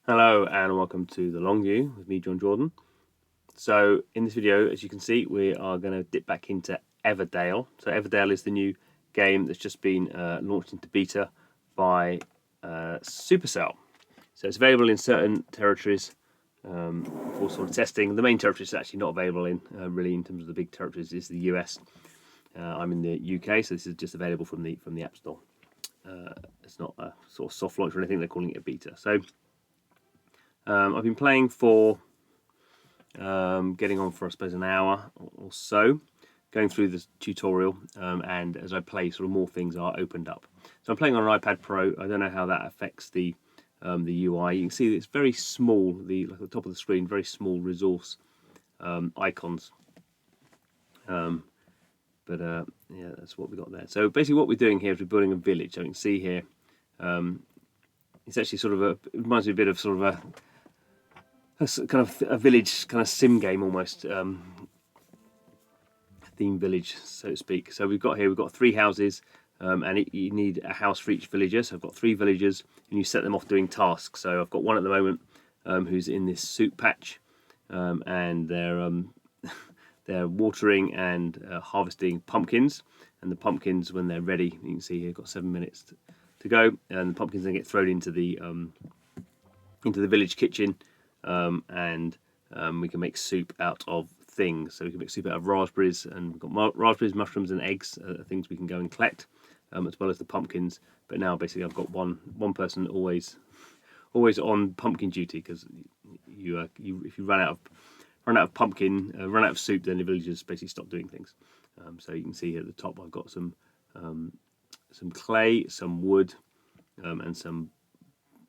Hello and welcome to the Long View with me, John Jordan. So in this video, as you can see, we are going to dip back into Everdale. So Everdale is the new game that's just been launched into beta by Supercell. So it's available in certain territories for sort of testing. The main territories it's actually not available in, really, in terms of the big territories, is the US. I'm in the UK, so this is just available from the App Store. It's not a sort of soft launch or anything. They're calling it a beta. So I've been playing for getting on for, I suppose, an hour or so, going through the tutorial, and as I play, sort of more things are opened up. So I'm playing on an iPad Pro. I don't know how that affects the UI. You can see that it's very small, like at the top of the screen, very small resource icons. But yeah, that's what we got there. So basically what we're doing here is we're building a village. So you can see here, it's actually sort of it reminds me a bit of sort of a kind of a village kind of sim game almost, theme village, so to speak. So we've got 3 houses, and you need a house for each villager. So I've got 3 villagers, and you set them off doing tasks. So I've got one at the moment who's in this soup patch, and they're watering and harvesting pumpkins. And the pumpkins, when they're ready, you can see here, got 7 minutes to go, and the pumpkins then get thrown into the village kitchen. And we can make soup out of things. So we can make soup out of raspberries, and we've got raspberries, mushrooms, and eggs, things we can go and collect, as well as the pumpkins. But now basically I've got one person always on pumpkin duty, because if you run out of pumpkin, run out of soup, then the villagers basically stop doing things. So you can see here at the top I've got some clay, some wood, and some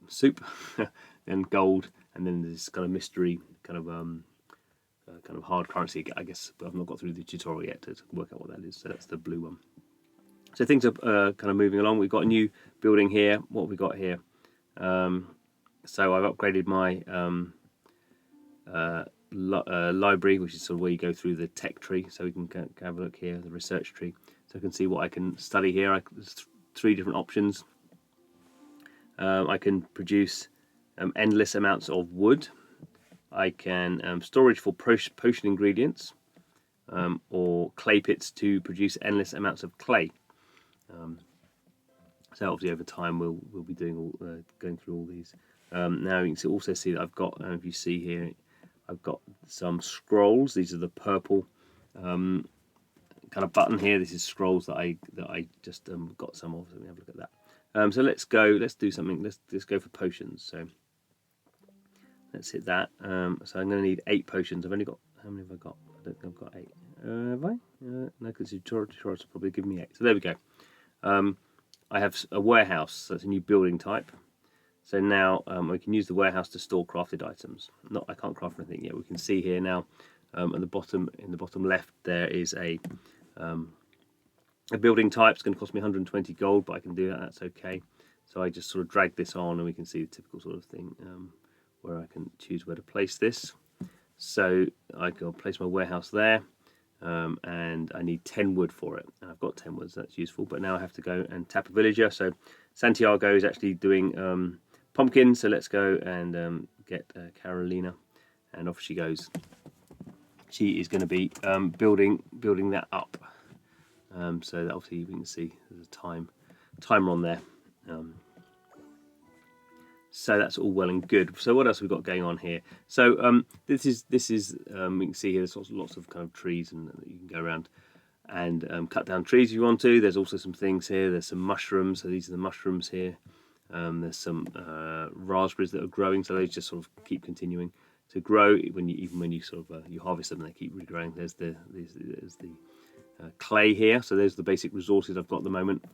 soup, and gold, and then this kind of mystery kind of hard currency, I guess, but I've not got through the tutorial yet to work out what that is. So that's the blue one. So things are kind of moving along. We've got a new building here. What have we got here? So I've upgraded my library, which is sort of where you go through the tech tree. So we can have a look here, the research tree. So I can see what I can study here. There's 3 different options. I can produce endless amounts of wood. I can storage for potion ingredients, or clay pits to produce endless amounts of clay. So obviously over time we'll be doing going through all these. Now you can also see that I've got, if you see here, I've got some scrolls. These are the purple kind of button here. This is scrolls that I just got some of. So let me have a look at that. So let's do something. Let's go for potions. So let's hit that. So I'm going to need 8 potions. I've only got, how many have I got? I don't think I've got 8. Have I? No, because the tutorial will probably give me 8. So there we go. I have a warehouse. So it's a new building type. So now we can use the warehouse to store crafted items. I can't craft anything yet. We can see here now at the bottom, in the bottom left, there is a building type. It's going to cost me 120 gold, but I can do that. That's okay. So I just sort of drag this on, and we can see the typical sort of thing where I can choose where to place this. So I can place my warehouse there, and I need 10 wood for it. And I've got 10 wood, so that's useful. But now I have to go and tap a villager. So Santiago is actually doing pumpkin, so let's go and get Carolina, and off she goes. She is going to be building that up. So that obviously we can see there's a timer on there. So that's all well and good. So what else have we got going on here? So this is we can see here there's lots of kind of trees, and you can go around and cut down trees if you want to. There's also some things here. There's some mushrooms. So these are the mushrooms here. There's some raspberries that are growing, so they just sort of keep continuing to grow even when you sort of you harvest them, they keep regrowing. There's the clay here, so there's the basic resources I've got at the moment.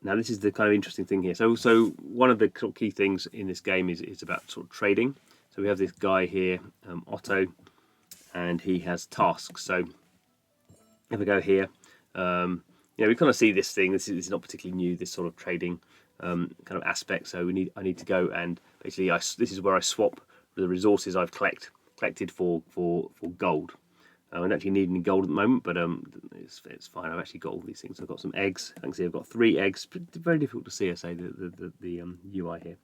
Now this is the kind of interesting thing here. So one of the sort of key things in this game is about sort of trading. So we have this guy here, Otto, and he has tasks. So if I go here, we kind of see this thing. This is not particularly new, this sort of trading kind of aspect. So I need to go and basically this is where I swap the resources I've collected for gold. I don't actually need any gold at the moment, but it's fine. I've actually got all these things. I've got some eggs. I can see I've got 3 eggs. Very difficult to see, I say, the UI here.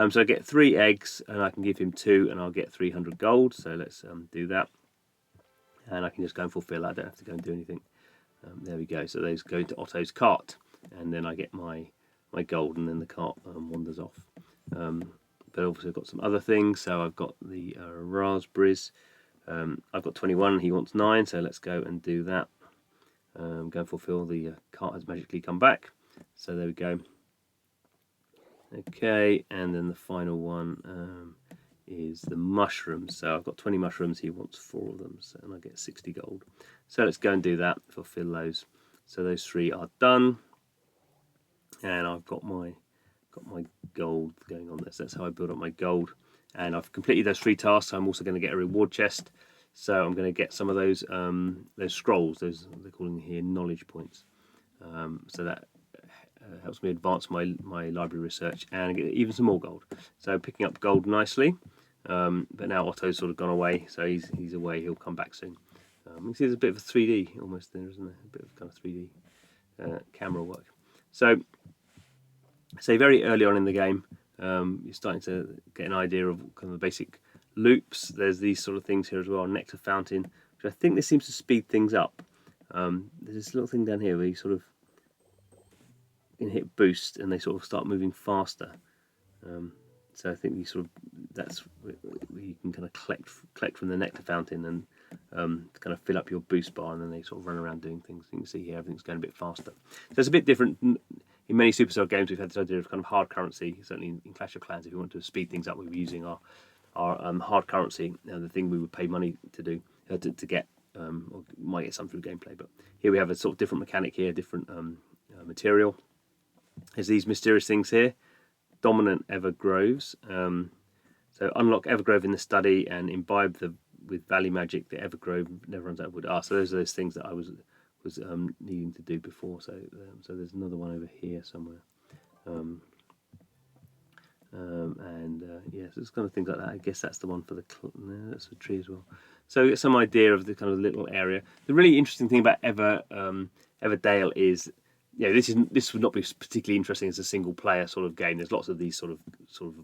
So I get 3 eggs, and I can give him 2, and I'll get 300 gold. So let's do that. And I can just go and fulfill that. I don't have to go and do anything. There we go. So those go into Otto's cart, and then I get my gold, and then the cart wanders off. But obviously I've got some other things. So I've got the raspberries. I've got 21, he wants 9, so let's go and do that. Go and fulfill. The cart has magically come back. So there we go. Okay, and then the final one is the mushrooms. So I've got 20 mushrooms, he wants 4 of them, so, and I get 60 gold. So let's go and do that, fulfill those. So those 3 are done. And I've got my gold going on this. That's how I build up my gold. And I've completed those 3 tasks. I'm also going to get a reward chest. So I'm going to get some of those scrolls. Those they're calling here knowledge points. So that helps me advance my library research and get even some more gold. So picking up gold nicely. But now Otto's sort of gone away, so he's away. He'll come back soon. You can see there's a bit of a 3D almost there, isn't there? A bit of kind of 3D camera work. So very early on in the game, you're starting to get an idea of kind of the basic loops. There's these sort of things here as well, nectar fountain, which I think this seems to speed things up. There's this little thing down here where you sort of can hit boost and they sort of start moving faster. So I think that's where you can kind of collect from the nectar fountain and kind of fill up your boost bar, and then they sort of run around doing things. You can see here everything's going a bit faster. So it's a bit different. In many Supercell games, we've had this idea of kind of hard currency. Certainly in Clash of Clans, if you want to speed things up, we were using our hard currency, the thing we would pay money to do to get, or might get some through gameplay. But here we have a sort of different mechanic here, different material. There's these mysterious things here, dominant evergroves. So unlock evergrove in the study and imbibe with valley magic. The evergrove never runs out of wood. So those are those things that I was needing to do before. So there's another one over here somewhere. Yeah, so it's kind of things like that. I guess that's the one for the no, that's a tree as well. So get some idea of the kind of little area. The really interesting thing about Everdale is, this would not be particularly interesting as a single player sort of game. There's lots of these sort of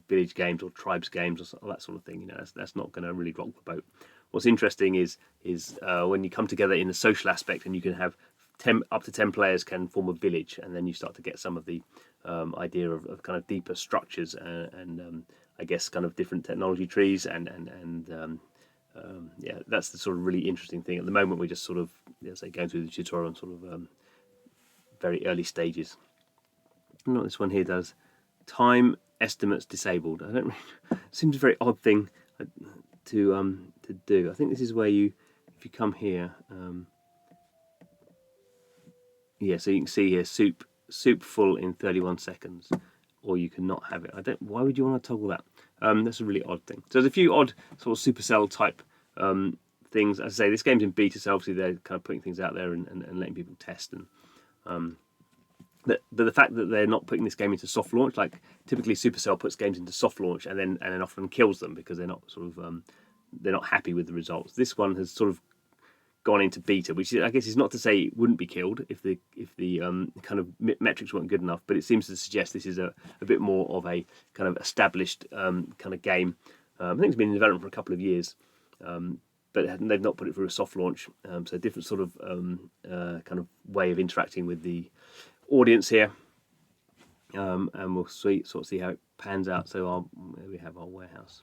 village games or tribes games or that sort of thing. That's not going to really rock the boat. What's interesting is when you come together in the social aspect, and you can have up to 10 players can form a village, and then you start to get some of the idea of kind of deeper structures and I guess kind of different technology trees and yeah, that's the sort of really interesting thing. At the moment, we're just sort of, going through the tutorial and sort of very early stages. And what this one here does, time estimates disabled. I don't really, seems a very odd thing to do. I think this is where if you come here, yeah, so you can see here soup full in 31 seconds, or you cannot have it. Why would you want to toggle that? That's a really odd thing. So there's a few odd sort of Supercell type things. As I say, this game's in beta, so obviously they're kind of putting things out there and letting people test. And but the fact that they're not putting this game into soft launch, like typically Supercell puts games into soft launch and then often kills them because they're not they're not happy with the results. This one has sort of gone into beta, which I guess is not to say it wouldn't be killed if the kind of metrics weren't good enough, but it seems to suggest this is a bit more of a kind of established kind of game. I think it's been in development for a couple of years, but they've not put it through a soft launch, so a different sort of kind of way of interacting with the audience here, and we'll sort of see how it pans out. So we have our warehouse.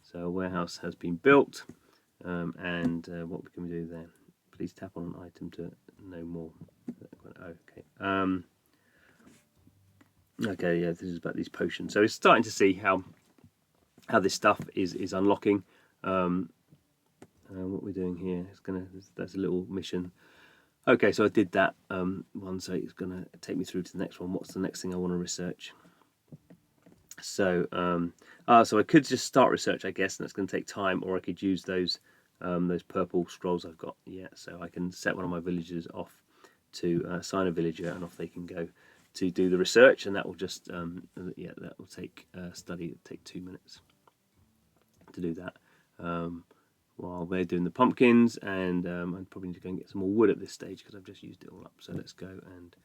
So our warehouse has been built, and what can we do there? Please tap on an item to know more. Okay. Okay, yeah, this is about these potions. So it's starting to see how this stuff is unlocking. What we're doing here is that's a little mission. Okay, so I did that one, so it's gonna take me through to the next one. What's the next thing I want to research? So so I could just start research, I guess, and that's going to take time, or I could use those purple scrolls I've got. Yeah, so I can set one of my villagers off to assign a villager, and off they can go to do the research, and that will just yeah, that will take study. It'll take 2 minutes to do that. while they're doing the pumpkins, and I probably need to go and get some more wood at this stage because I've just used it all up. So let's go and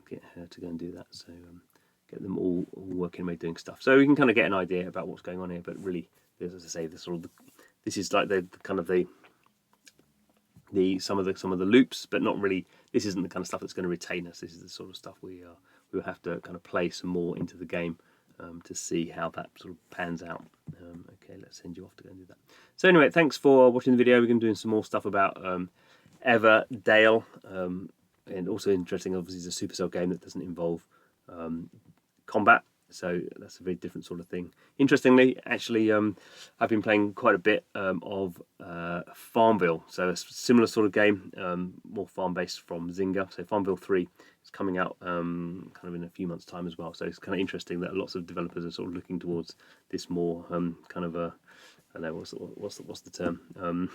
get her to go and do that. So get them all working away doing stuff. So we can kind of get an idea about what's going on here. But really, as I say, this is like the kind of the some of the loops, but not really. This isn't the kind of stuff that's going to retain us. This is the sort of stuff we will have to kind of play some more into the game to see how that sort of pans out. Okay, let's send you off to go and do that. So anyway, thanks for watching the video. We're going to be doing some more stuff about Everdale, and also interesting. Obviously, it's a Supercell game that doesn't involve combat. So that's a very different sort of thing. Interestingly, actually, I've been playing quite a bit of Farmville. So a similar sort of game, more farm-based from Zynga. So Farmville 3 is coming out kind of in a few months' time as well. So it's kind of interesting that lots of developers are sort of looking towards this more kind of a, I don't know what's the term,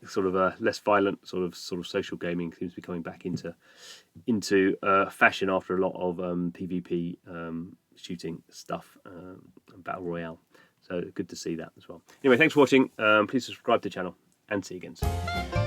sort of a less violent sort of social gaming seems to be coming back into fashion after a lot of PvP shooting stuff and battle royale. So good to see that as well. Anyway, thanks for watching. Please subscribe to the channel and see you again soon.